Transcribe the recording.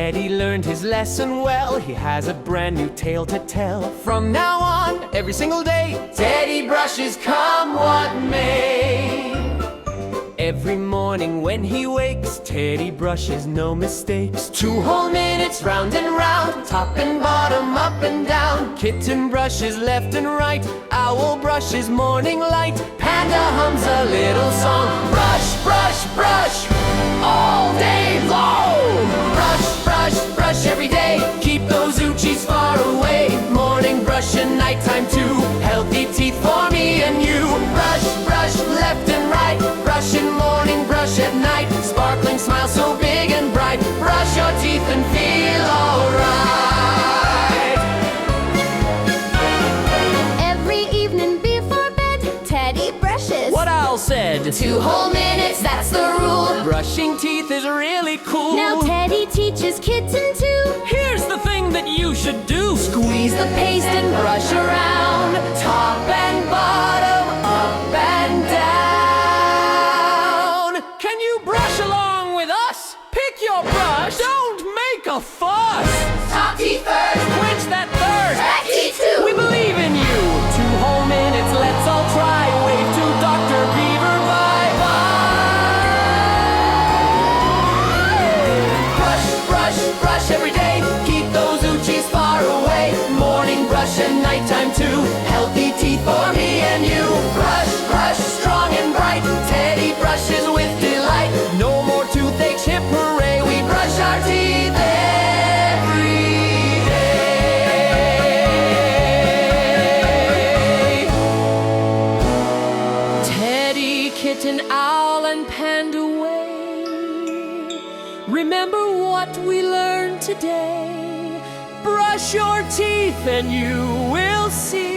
Teddy learned his lesson well. He has a brand new tale to tell. From now on, every single day, Teddy brushes come what may. Every morning when he wakes, Teddy brushes, no mistakes. 2 whole minutes round and round, top and bottom, up and down. Kitten brushes left and right, Owl brushes morning light. Panda hums a little song. Brush, brush, brush, all day long. Brush, brush, brush every day, keep those oochies far away. Morning brush and nighttime too, healthy teeth for me and you. Brush, brush, left and right, brush in morning, brush at night. Sparkling smile so big and bright, brush your teeth and feel alright. Every evening before bed, Teddy brushes. What Owl said. 2 whole minutes, that's the rule. Brushing teeth is really cool. Now Teddy teaches Kitten too. Here's the thing that you should do. Squeeze the paste and brush around, top and bottom, up and down. Can you brush along with us? Pick your brush. Don't make a fuss. top teeth first, Quench that thirst. back teeth too. We believe in you. 2 whole minutes, let's all try. Wave to Dr. Beaver, bye-bye. Brush, brush, brush every day, keep those oochies far away. Morning brush and nighttime too, healthy teeth for me and you. Brush, brush, strong and bright, Teddy brushes with delight. No more toothache, hip hooray, we brush our teeth every day. Teddy, Kitten, Owl, and Panda way. Remember what we learned today. Brush your teeth and you will see